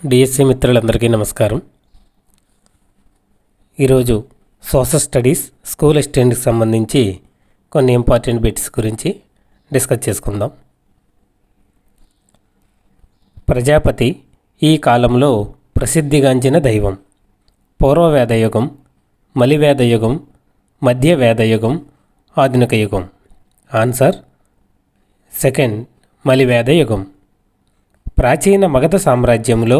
DSC మిత్రులందరికీ నమస్కారం. ఈరోజు సోషల్ స్టడీస్ స్కూల్ అసిస్టెంట్కి సంబంధించి కొన్ని ఇంపార్టెంట్ బిట్స్ గురించి డిస్కస్ చేసుకుందాం. ప్రజాపతి ఈ కాలంలో ప్రసిద్ధిగాంచిన దైవం. పూర్వవేదయుగం, మలివేదయుగం, మధ్య వేదయుగం, ఆధునిక యుగం. ఆన్సర్ సెకండ్, మలివేదయుగం. ప్రాచీన మగధ సామ్రాజ్యంలో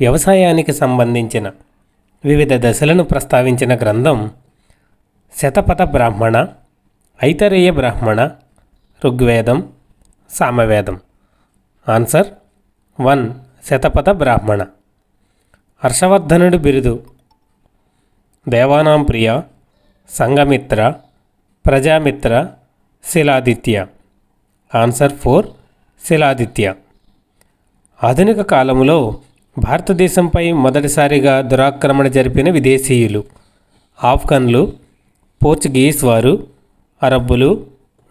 వ్యవసాయానికి సంబంధించిన వివిధ దశలను ప్రస్తావించిన గ్రంథం శతపథ బ్రాహ్మణ, ఐతరేయ బ్రాహ్మణ, ఋగ్వేదం, సామవేదం. ఆన్సర్ 1, శతపథ బ్రాహ్మణ. హర్షవర్ధనుడి బిరుదు దేవానాం ప్రియ, సంఘమిత్ర, ప్రజామిత్ర, శిలాదిత్య. ఆన్సర్ 4, శిలాదిత్య. ఆధునిక కాలంలో భారతదేశంపై మొదటిసారిగా దురాక్రమణ జరిపిన విదేశీయులు ఆఫ్ఘన్లు, పోర్చుగీస్ వారు, అరబ్బులు,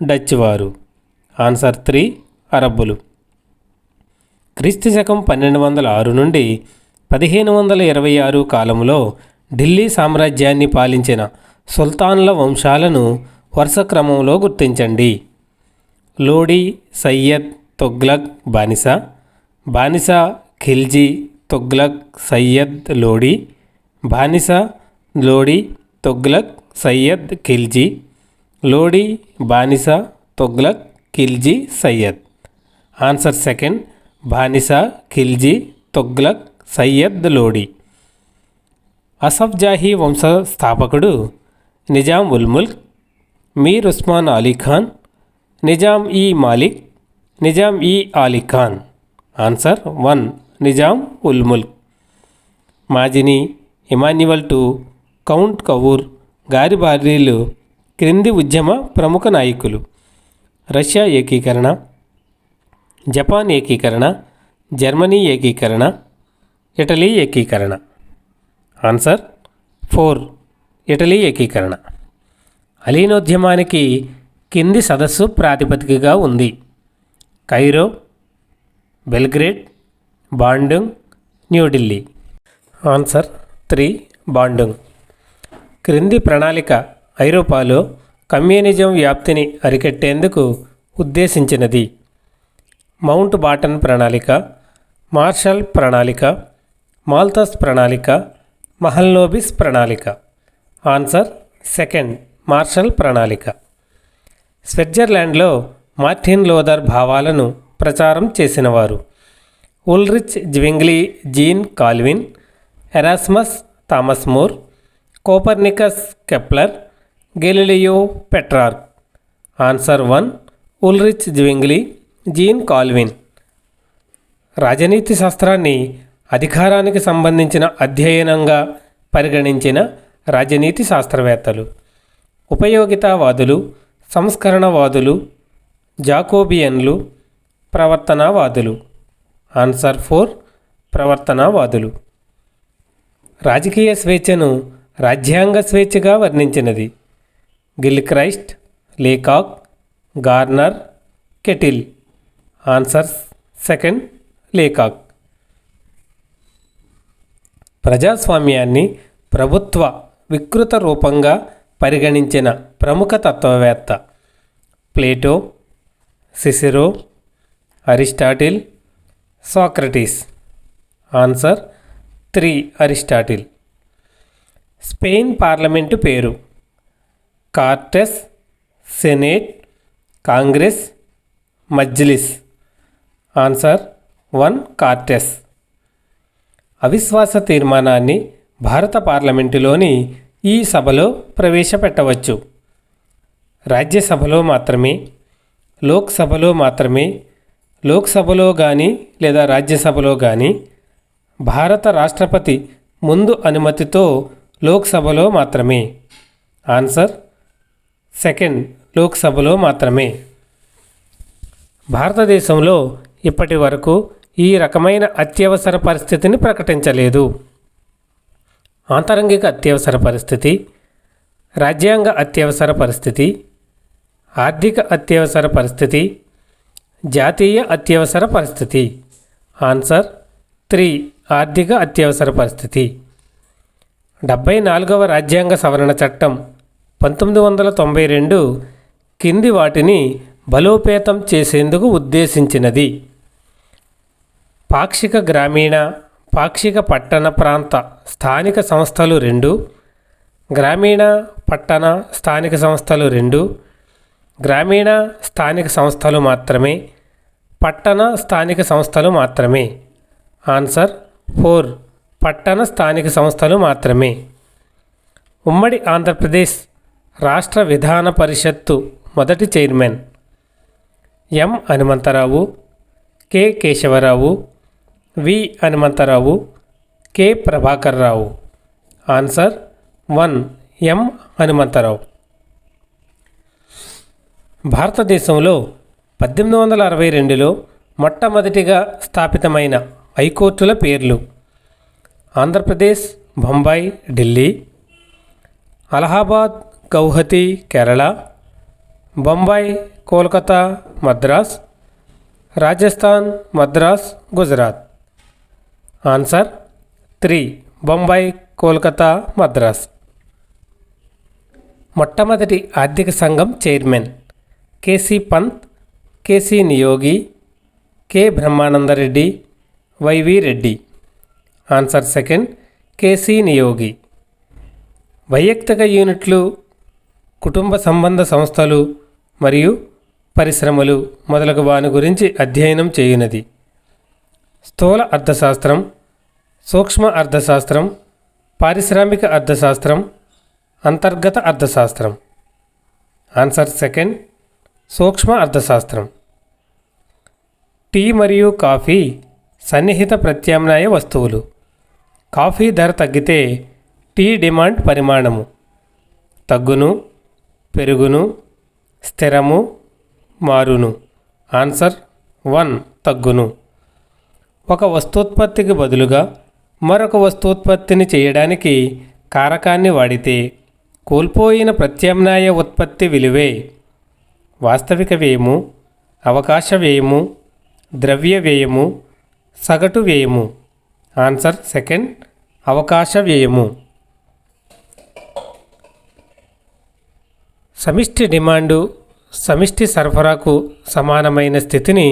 డచ్ వారు. ఆన్సర్ 3, అరబ్బులు. క్రీస్తు శకం 1206 నుండి 1526 కాలంలో ఢిల్లీ సామ్రాజ్యాన్ని పాలించిన సుల్తాన్ల వంశాలను వరుస క్రమంలో గుర్తించండి. లోడీ, సయ్యద్, తొగ్లక్, బానిసా, బానిసా, ఖిల్జీ, తొగ్లక్, సయ్యద్, లోడీ, బానిసా, లోడీ, తొగ్లక్, సయ్యద్, ఖిల్జీ, లోడీ, బానిసా, తొగ్లక్, ఖిల్జీ, సయ్యద్. ఆన్సర్ సెకండ్, బానిసా, ఖిల్జీ, తొగ్లక్, సయ్యద్, లోడీ. అసఫ్జాహీ వంశ స్థాపకుడు నిజాం ఉల్ ముల్క్, మీర్ ఉస్మాన్ అలీ ఖాన్, నిజాం ఈ మాలిక్, నిజాం ఈ Ali Khan. Answer 1, Nizam ul Mulk. Mazzini, Emmanuel II, count కవూర్, గారిబార్డీలు క్రింది ఉద్యమ ప్రముఖ నాయకులు. రష్యా ఏకీకరణ, జపాన్ ఏకీకరణ, జర్మనీ ఏకీకరణ, ఇటలీ ఏకీకరణ. ఆన్సర్ 4, ఇటలీ ఏకీకరణ. అలీనోద్యమానికి కింది సదస్సు ప్రాతిపదికగా ఉంది. Cairo, Belgrade, Bandung, New Delhi. Answer 3, Bandung. క్రింది ప్రణాళిక ఐరోపాలో కమ్యూనిజం వ్యాప్తిని అరికట్టేందుకు ఉద్దేశించినది. మౌంట్ బాటన్ ప్రణాళిక, మార్షల్ ప్రణాళిక, మాల్థస్ ప్రణాళిక, మహల్నోబిస్ ప్రణాళిక. ఆన్సర్ సెకండ్, మార్షల్ ప్రణాళిక. స్విట్జర్లాండ్లో మార్టిన్ లూథర్ భావాలను ప్రచారం చేసినవారు. Ulrich Zwingli, Jean Calvin, Erasmus, Thomas More, Copernicus, Kepler, Galileo Petrarch. Answer 1, Ulrich Zwingli, Jean Calvin. రాజనీతి శాస్త్రాన్ని అధికారానికి సంబంధించిన అధ్యయనంగా పరిగణించిన రాజనీతి శాస్త్రవేత్తలు. ఉపయోగితావాదులు, సంస్కరణవాదులు, జాకోబియన్లు, ప్రవర్తనవాదులు. ఆన్సర్ 4, ప్రవర్తనవాదులు. రాజకీయ స్వేచ్ఛను రాజ్యాంగ స్వేచ్ఛగా వర్ణించినది. Gilchrist, Leacock, Garner, Gettell. Answer second, Leacock. ప్రజాస్వామ్యాన్ని ప్రభుత్వ వికృత రూపంగా పరిగణించిన ప్రముఖ తత్వవేత్త. Plato, Cicero, Aristotle, Socrates. Answer 3, Aristotle. Spain parliament పేరు. Cortes, Senate, Congress, Majlis. Answer 1, కార్టెస్. అవిశ్వాస తీర్మానాన్ని భారత పార్లమెంటులోని ఈ సభలో ప్రవేశపెట్టవచ్చు. రాజ్యసభలో మాత్రమే, లోక్సభలో మాత్రమే, లోక్సభలో కానీ లేదా రాజ్యసభలో కానీ, భారత రాష్ట్రపతి ముందు అనుమతితో లోక్సభలో మాత్రమే. ఆన్సర్ సెకండ్, లోక్సభలో మాత్రమే. భారతదేశంలో ఇప్పటి వరకు ఈ రకమైన అత్యవసర పరిస్థితిని ప్రకటించలేదు. ఆంతరంగిక అత్యవసర పరిస్థితి, రాజ్యాంగ అత్యవసర పరిస్థితి, ఆర్థిక అత్యవసర పరిస్థితి, జాతీయ అత్యవసర పరిస్థితి. ఆన్సర్ 3. ఆర్థిక అత్యవసర పరిస్థితి. 74వ రాజ్యాంగ సవరణ చట్టం 1992 కింది వాటిని బలోపేతం చేసేందుకు ఉద్దేశించినది. పాక్షిక గ్రామీణ, పాక్షిక పట్టణ ప్రాంత స్థానిక సంస్థలు 2, గ్రామీణ పట్టణ స్థానిక సంస్థలు 2, గ్రామీణ స్థానిక సంస్థలు మాత్రమే, పట్టణ స్థానిక సంస్థలు మాత్రమే. ఆన్సర్ 4. పట్టణ స్థానిక సంస్థలు మాత్రమే. ఉమ్మడి ఆంధ్రప్రదేశ్ రాష్ట్ర విధాన పరిషత్తు మొదటి chairman M Hanumantha Rao, K Keshava Rao, V Hanumantha Rao, K Prabhakar Rao. Answer 1. M Hanumantha Rao. భారతదేశంలో 1862లో మొట్టమొదటిగా స్థాపితమైన హైకోర్టుల పేర్లు: ఆంధ్రప్రదేశ్, బొంబాయి, ఢిల్లీ; అలహాబాద్, గౌహతి, కేరళ; బొంబాయి, కోల్కతా, మద్రాస్; రాజస్థాన్, మద్రాస్, గుజరాత్. ఆన్సర్ 3. బొంబాయి, కోల్కతా, మద్రాస్. మొట్టమొదటి ఆర్థిక సంఘం chairman: KC Pant, KC Neogy, K Brahmananda Reddy, YV Reddy. Answer 2. KC Neogy. వైయక్తిక యూనిట్లు, కుటుంబ సంబంధ సంస్థలు మరియు పరిశ్రమలు మొదలగు వాని గురించి అధ్యయనం చేయునది. స్థూల అర్థశాస్త్రం, సూక్ష్మ అర్థశాస్త్రం, పారిశ్రామిక అర్థశాస్త్రం, అంతర్గత అర్థశాస్త్రం. ఆన్సర్ 2. సూక్ష్మ అర్థశాస్త్రం. టీ మరియు కాఫీ సన్నిహిత ప్రత్యామ్నాయ వస్తువులు. కాఫీ ధర తగ్గితే టీ డిమాండ్ పరిమాణము తగ్గును, పెరుగును, స్థిరము, మారును. ఆన్సర్ 1. తగ్గును. ఒక వస్తూత్పత్తికి బదులుగా మరొక వస్తూత్పత్తిని చేయడానికి కారకాన్ని వాడితే కోల్పోయిన ప్రత్యామ్నాయ ఉత్పత్తి విలువే వాస్తవిక వ్యయము, అవకాశ వ్యయము, ద్రవ్య వ్యయము, సగటు వ్యయము. ఆన్సర్ 2. అవకాశ వ్యయము. సమిష్టి డిమాండు సమిష్టి సరఫరాకు సమానమైన స్థితిని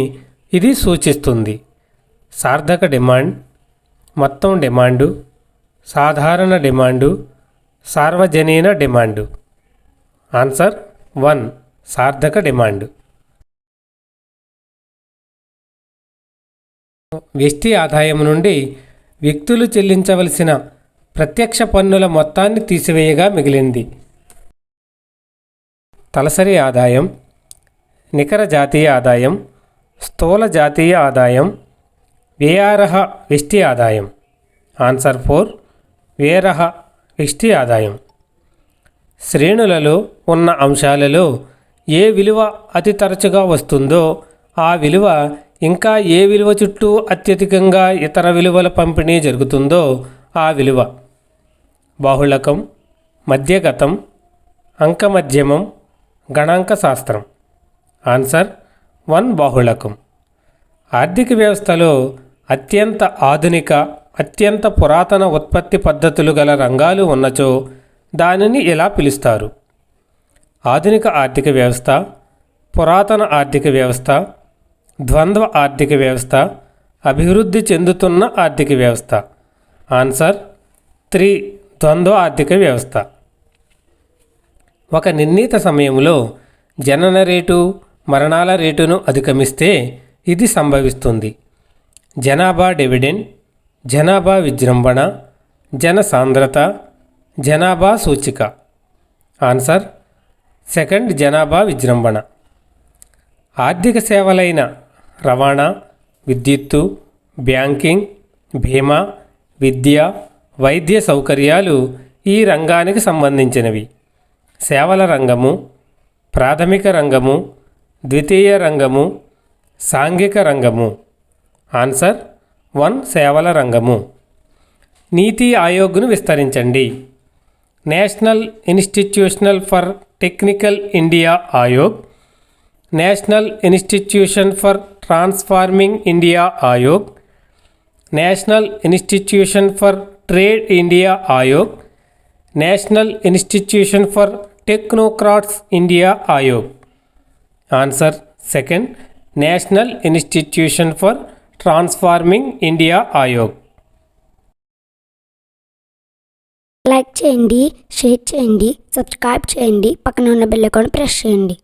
ఇది సూచిస్తుంది. సార్థక డిమాండ్, మొత్తం డిమాండు, సాధారణ డిమాండు, సార్వజనీన డిమాండు. ఆన్సర్ 1. సార్థక డిమాండు. వ్యష్టి ఆదాయం నుండి వ్యక్తులు చెల్లించవలసిన ప్రత్యక్ష పన్నుల మొత్తాన్ని తీసివేయగా మిగిలింది. తలసరి ఆదాయం, నికర జాతీయ ఆదాయం, స్థూల జాతీయ ఆదాయం, వ్యయార్హ వ్యష్టి ఆదాయం. ఆన్సర్ 4. వ్యయార్హ వ్యష్టి ఆదాయం. శ్రేణులలో ఉన్న అంశాలలో ఏ విలువ అతి తరచుగా వస్తుందో ఆ విలువ ఇంకా ఏ విలువ చుట్టూ అత్యధికంగా ఇతర విలువల పంపిణీ జరుగుతుందో ఆ విలువ. బాహుళకం, మధ్యగతం, అంకమధ్యమం, గణాంక శాస్త్రం. ఆన్సర్ 1. బాహుళకం. ఆర్థిక వ్యవస్థలో అత్యంత ఆధునిక, అత్యంత పురాతన ఉత్పత్తి పద్ధతులు గల రంగాలు ఉన్నచో దానిని ఎలా పిలుస్తారు? ఆధునిక ఆర్థిక వ్యవస్థ, పురాతన ఆర్థిక వ్యవస్థ, ద్వంద్వ ఆర్థిక వ్యవస్థ, అభివృద్ధి చెందుతున్న ఆర్థిక వ్యవస్థ. ఆన్సర్ 3. ద్వంద్వ ఆర్థిక వ్యవస్థ. ఒక నిర్ణీత సమయంలో జనన రేటు, మరణాల రేటును అధిగమిస్తే ఇది సంభవిస్తుంది. జనాభా డివిడెండ్, జనాభా విజృంభణ, జనసాంద్రత, జనాభా సూచిక. ఆన్సర్ 2. జనాభా విజృంభణ. ఆర్థిక సేవలైన రవాణా, విద్యుత్తు, బ్యాంకింగ్, బీమా, విద్య, వైద్య సౌకర్యాలు ఈ రంగానికి సంబంధించినవి. సేవల రంగము, ప్రాథమిక రంగము, ద్వితీయ రంగము, సాంఘిక రంగము. ఆన్సర్ 1. సేవల రంగము. నీతి ఆయోగ్ను విస్తరించండి. National institutional for technical India Aayog, national institution for transforming India Aayog, national institution for trade India Aayog, national institution for technocrats India Aayog. Answer second, national institution for transforming India Aayog. Like చేయండి, షేర్ చేయండి, సబ్స్క్రైబ్ చేయండి, పక్కన ఉన్న bell icon press చేయండి.